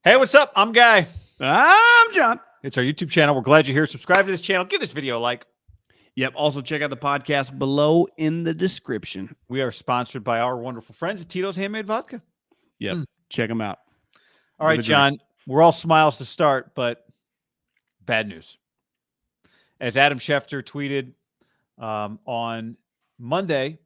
Hey, what's up? I'm Guy. I'm John. It's our YouTube channel. We're glad you're here. Subscribe to this channel. Give this video a like. Yep. Also, check out the podcast below in the description. We are sponsored by our wonderful friends at Tito's Handmade Vodka. Yep. Check them out. All right, John. We're all smiles to start, but bad news. As Adam Schefter tweeted on Monday,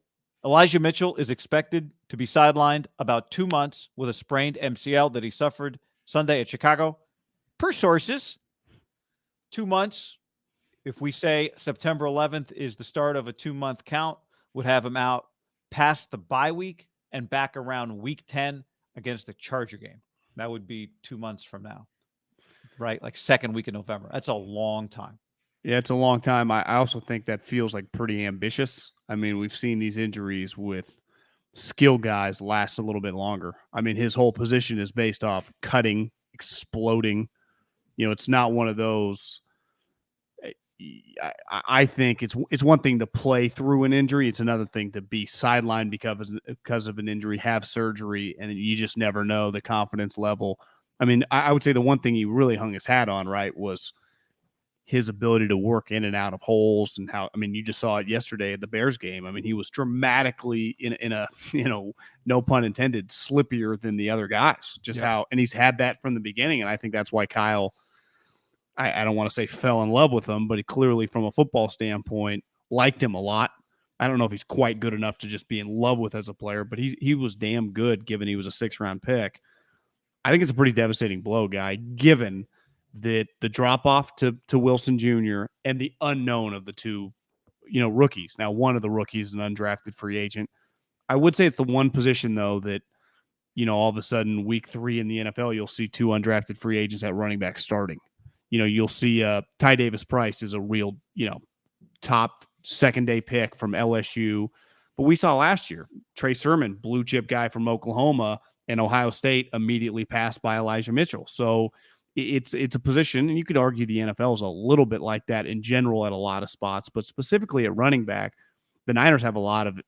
Elijah Mitchell is expected to be sidelined about 2 months with a sprained MCL that he suffered Sunday at Chicago. Per sources, 2 months, if we say September 11th is the start of a 2-month count, would have him out past the bye week and back around week 10 against the Charger game. That would be 2 months from now, right? Like second week in November. That's a long time. Yeah, it's a long time. I also think that feels like pretty ambitious. I mean, we've seen these injuries with skill guys last a little bit longer. I mean, his whole position is based off cutting, exploding. You know, it's not one of those. I think it's one thing to play through an injury. It's another thing to be sidelined because of an injury, have surgery, and you just never know the confidence level. I mean, I would say the one thing he really hung his hat on, right, was his ability to work in and out of holes and how, I mean, you just saw it yesterday at the Bears game. I mean, he was dramatically in a, no pun intended, slippier than the other guys, and he's had that from the beginning. And I think that's why Kyle, I don't want to say fell in love with him, but he clearly from a football standpoint liked him a lot. I don't know if he's quite good enough to just be in love with as a player, but he was damn good given he was a 6th-round pick. I think it's a pretty devastating blow, Guy, given that the drop-off to Wilson Jr. and the unknown of the two, rookies. Now, one of the rookies is an undrafted free agent. I would say it's the one position, though, that, all of a sudden, week 3 in the NFL, you'll see 2 undrafted free agents at running back starting. You'll see Ty Davis-Price is a real, top second-day pick from LSU. But we saw last year, Trey Sermon, blue-chip guy from Oklahoma, and Ohio State immediately passed by Elijah Mitchell. So it's a position, and you could argue the NFL is a little bit like that in general at a lot of spots, but specifically at running back, the Niners have a lot of,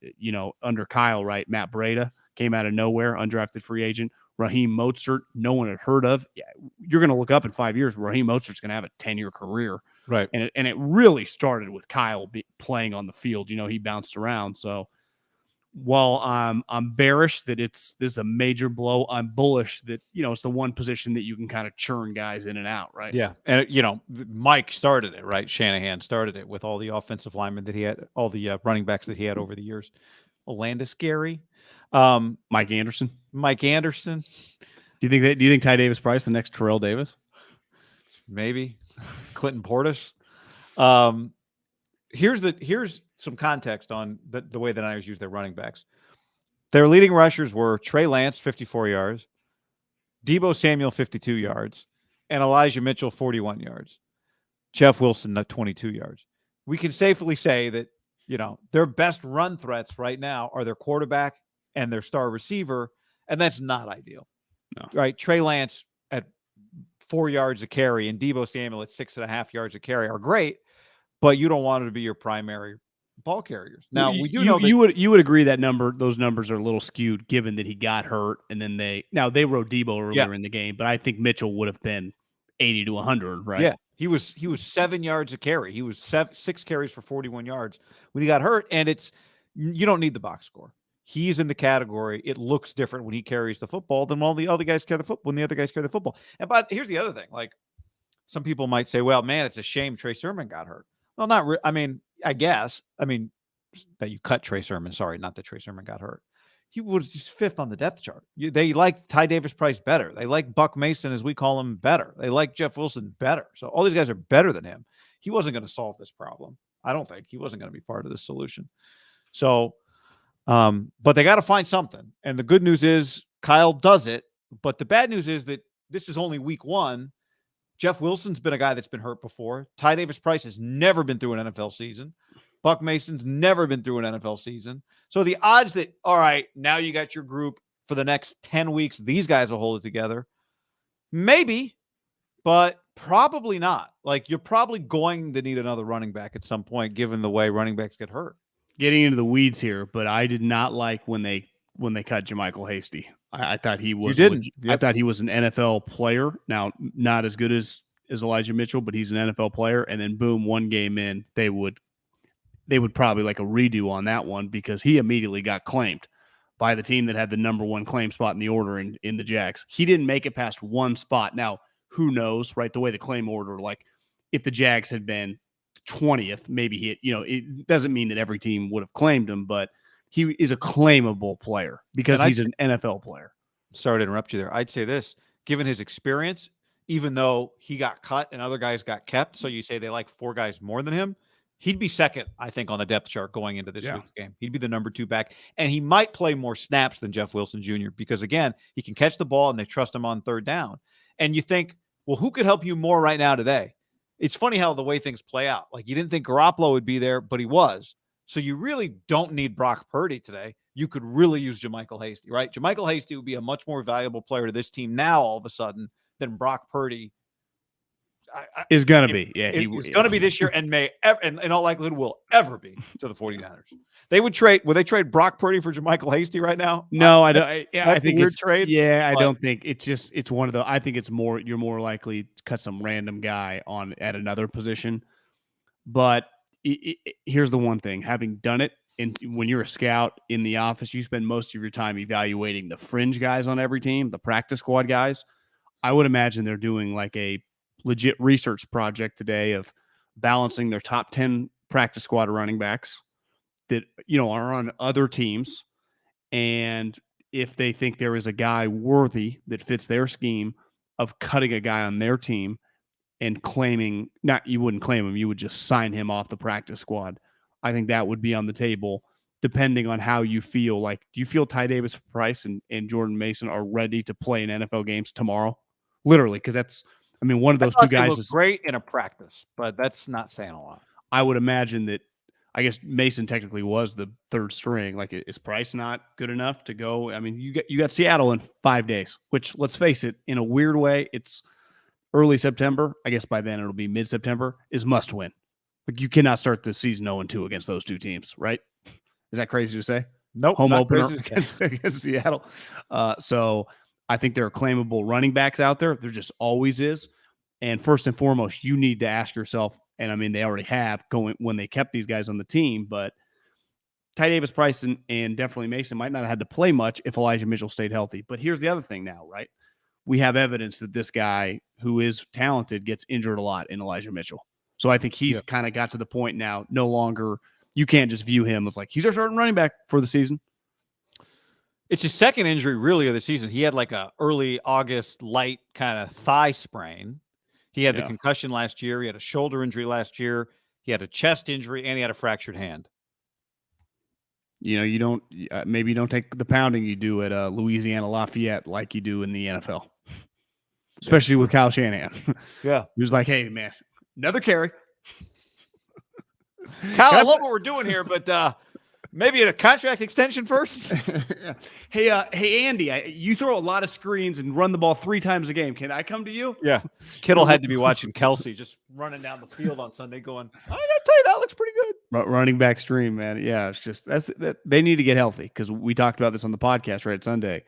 under Kyle, right? Matt Breida came out of nowhere, undrafted free agent. Raheem Mostert, no one had heard of. Yeah, you're going to look up in 5 years, Raheem Mostert's going to have a 10-year career. Right. And it really started with Kyle playing on the field. He bounced around. So while I'm bearish that this is a major blow, I'm bullish that, it's the one position that you can kind of churn guys in and out, right? Yeah. And, Mike started it, right? Shanahan started it with all the offensive linemen that he had, all the running backs that he had over the years. Landis Gary. Mike Anderson. Do you think Ty Davis-Price the next Terrell Davis? Maybe. Clinton Portis. Here's some context on the way the Niners use their running backs. Their leading rushers were Trey Lance, 54 yards, Deebo Samuel, 52 yards, and Elijah Mitchell, 41 yards. Jeff Wilson, 22 yards. We can safely say that, their best run threats right now are their quarterback and their star receiver, and that's not ideal. No. Right? Trey Lance at 4 yards a carry and Deebo Samuel at 6.5 yards a carry are great, but you don't want it to be your primary ball carriers. Now, we do know that you would agree that those numbers are a little skewed given that he got hurt and then they rode Deebo earlier in the game, but I think Mitchell would have been 80 to 100, right? Yeah. He was 7 yards a carry. He was 6 carries for 41 yards when he got hurt, and you don't need the box score. He's in the category. It looks different when he carries the football than when the other guys carry the football. When the other guys carry the football, but here's the other thing: like some people might say, "Well, man, it's a shame Trey Sermon got hurt." Well, not. I mean, I guess. I mean that you cut Trey Sermon. Sorry, not that Trey Sermon got hurt. He was just 5th on the depth chart. They like Ty Davis-Price better. They like Buck Mason, as we call him, better. They like Jeff Wilson better. So all these guys are better than him. He wasn't going to solve this problem. I don't think he wasn't going to be part of the solution. So, but they got to find something. And the good news is Kyle does it. But the bad news is that this is only week 1. Jeff Wilson's been a guy that's been hurt before. Ty Davis-Price has never been through an NFL season. Buck Mason's never been through an NFL season. So the odds that, all right, now you got your group for the next 10 weeks, these guys will hold it together. Maybe, but probably not. Like, you're probably going to need another running back at some point, given the way running backs get hurt. Getting into the weeds here, but I did not like when they cut JaMychal Hasty. I thought he You was didn't. I Yep. thought he was an NFL player. Now, not as good as Elijah Mitchell, but he's an NFL player. And then boom, one game in, they would probably like a redo on that one because he immediately got claimed by the team that had the number one claim spot in the order in the Jags. He didn't make it past one spot. Now, who knows, right? The way the claim order, like if the Jags had been 20th, maybe it doesn't mean that every team would have claimed him, but he is a claimable player because he's an NFL player. Sorry to interrupt you there. I'd say this, given his experience, even though he got cut and other guys got kept, so you say they like 4 guys more than him, he'd be second, I think, on the depth chart going into this week's game. He'd be the number 2 back, and he might play more snaps than Jeff Wilson Jr. because, again, he can catch the ball and they trust him on third down. And you think, well, who could help you more right now today? It's funny how the way things play out. Like, you didn't think Garoppolo would be there, but he was. So you really don't need Brock Purdy today. You could really use JaMycal Hasty, right? JaMycal Hasty would be a much more valuable player to this team now all of a sudden than Brock Purdy is going to be. Yeah, he's going to be this year and may ever, and in all likelihood will ever be to the 49ers. Would they trade Brock Purdy for JaMycal Hasty right now? No, I don't. I think it's a weird trade. Yeah, I don't think it's one of the. I think it's more. You're more likely to cut some random guy on at another position. But here's the one thing: having done it, and when you're a scout in the office, you spend most of your time evaluating the fringe guys on every team, the practice squad guys. I would imagine they're doing like a legit research project today of balancing their top 10 practice squad running backs that are on other teams, and if they think there is a guy worthy that fits their scheme, of cutting a guy on their team and claiming, not, you wouldn't claim him, you would just sign him off the practice squad. I think that would be on the table depending on how you feel. Like, do you feel Ty Davis Price and Jordan Mason are ready to play in NFL games tomorrow? Literally, because that's, one of those two guys is great in a practice, but that's not saying a lot. I would imagine that, I guess Mason technically was the third string. Like, is Price not good enough to go? You got Seattle in 5 days, which, let's face it, in a weird way, it's early September. I guess by then it'll be mid-September. Is must win. Like, you cannot start the season 0-2 against those two teams, right? Is that crazy to say? Nope. Home opener against Seattle. So I think there are claimable running backs out there. There just always is. And first and foremost, you need to ask yourself, and they already have going when they kept these guys on the team, but Ty Davis Price and definitely Mason might not have had to play much if Elijah Mitchell stayed healthy. But here's the other thing now, right? We have evidence that this guy who is talented gets injured a lot in Elijah Mitchell. So I think he's kind of got to the point now, no longer, you can't just view him as like, he's our starting running back for the season. It's his second injury really of the season. He had like a early August light kind of thigh sprain. He had the concussion last year. He had a shoulder injury last year. He had a chest injury, and he had a fractured hand. You don't maybe you don't take the pounding you do at Louisiana Lafayette like you do in the NFL, especially with Kyle Shanahan. Yeah, he was like, "Hey, man, another carry." Kyle, I love what we're doing here, but maybe a contract extension first. Hey, Andy, you throw a lot of screens and run the ball 3 times a game. Can I come to you? Yeah. Kittle had to be watching Kelsey just running down the field on Sunday going, I got to tell you, that looks pretty good. Running back stream, man. Yeah, it's just that they need to get healthy because we talked about this on the podcast right Sunday.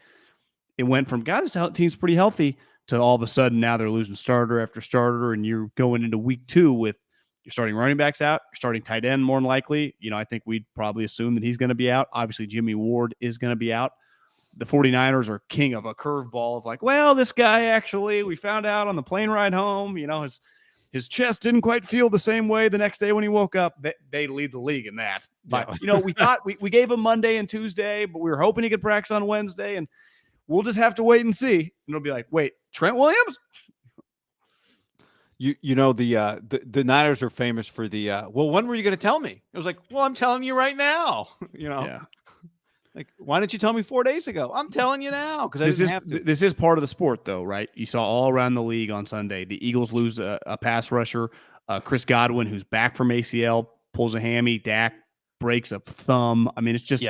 It went from, God, this team's pretty healthy to all of a sudden now they're losing starter after starter, and you're going into week 2 with you're starting running backs out, you're starting tight end more than likely. I think we'd probably assume that he's going to be out. Obviously, Jimmy Ward is going to be out. The 49ers are king of a curveball of like, well, this guy actually, we found out on the plane ride home, his chest didn't quite feel the same way the next day when he woke up. They lead the league in that. But, we thought we gave him Monday and Tuesday, but we were hoping he could practice on Wednesday, and we'll just have to wait and see. And it'll be like, wait, Trent Williams? The Niners are famous for the well, when were you going to tell me? It was like, well, I'm telling you right now. Yeah. Like, why didn't you tell me 4 days ago? I'm telling you now because I didn't have to. This is part of the sport, though, right? You saw all around the league on Sunday. The Eagles lose a pass rusher. Chris Godwin, who's back from ACL, pulls a hammy. Dak breaks a thumb. It's just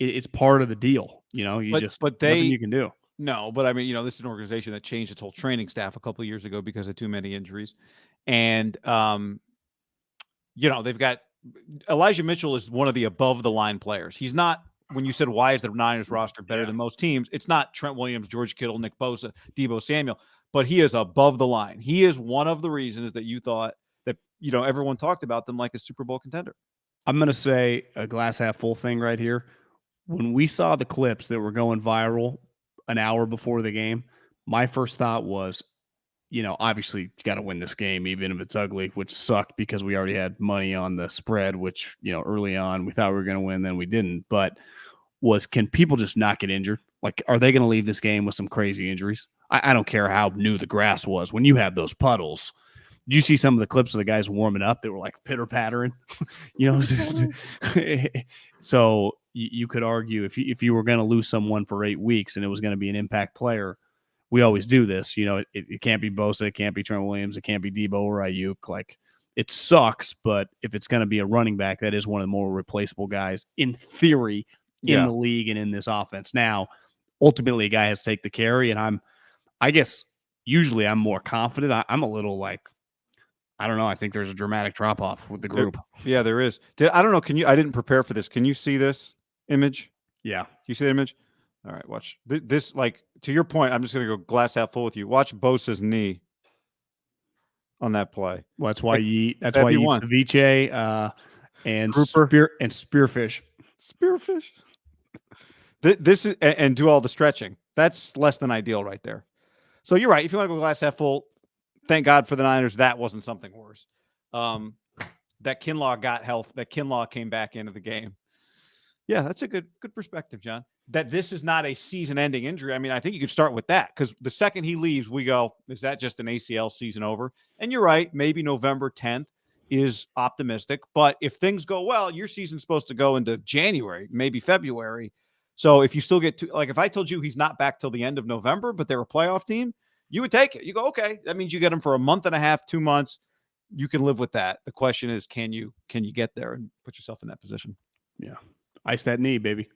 it's part of the deal. Nothing you can do. No, but this is an organization that changed its whole training staff a couple of years ago because of too many injuries. And, they've got Elijah Mitchell is one of the above the line players. He's not when you said why is the Niners roster better than most teams, it's not Trent Williams, George Kittle, Nick Bosa, Deebo Samuel, but he is above the line. He is one of the reasons that you thought that, everyone talked about them like a Super Bowl contender. I'm going to say a glass half full thing right here. When we saw the clips that were going viral an hour before the game, my first thought was, obviously you got to win this game, even if it's ugly, which sucked because we already had money on the spread, which, early on we thought we were going to win, then we didn't. But can people just not get injured? Like, are they going to leave this game with some crazy injuries? I don't care how new the grass was. When you have those puddles, did you see some of the clips of the guys warming up that were like pitter pattering? So you could argue if you were going to lose someone for 8 weeks and it was going to be an impact player, we always do this. It can't be Bosa, it can't be Trent Williams, it can't be Deebo or Ayuk. Like, it sucks, but if it's going to be a running back, that is one of the more replaceable guys in theory in the league and in this offense. Now, ultimately, a guy has to take the carry, and I guess usually I'm more confident. I'm a little like, I don't know. I think there's a dramatic drop off with the group. Yeah, there is. I don't know. I didn't prepare for this. Can you see this image? Yeah. You see the image? All right, watch this. Like, to your point, I'm just going to go glass half full with you. Watch Bosa's knee on that play. Well, that's why you eat ceviche and spearfish. Spearfish. This is and do all the stretching. That's less than ideal right there. So you're right. If you want to go glass half full, thank God for the Niners. That wasn't something worse. That Kinlaw got health. That Kinlaw came back into the game. Yeah, that's a good perspective, John. That this is not a season-ending injury. I mean, I think you could start with that because the second he leaves, we go, is that just an ACL season over? And you're right. Maybe November 10th is optimistic. But if things go well, your season's supposed to go into January, maybe February. So if you still get to, like, if I told you he's not back till the end of November, but they're a playoff team, you would take it. You go, okay, that means you get him for a month and a half, 2 months. You can live with that. The question is, can you get there and put yourself in that position? Yeah. Ice that knee, baby.